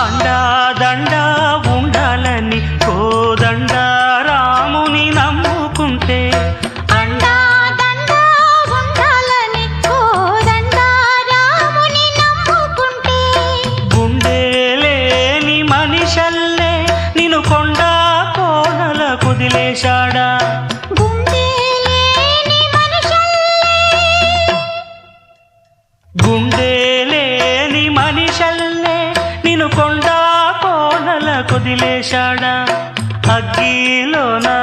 అండా దండా ఉండాలని కోదండ రాముని నమ్ముకుంటే అండా దండా ఉండాలని కోదండ రాముని నమ్ముకుంటే గుండె లేని మనిషల్లే నిన్ను కొండ కోనల కుదిలేశాడా గుండె లేని మనిషల్లే నిన్ను కొండ కోనల కుదిలేశాడా అగ్గిలోనా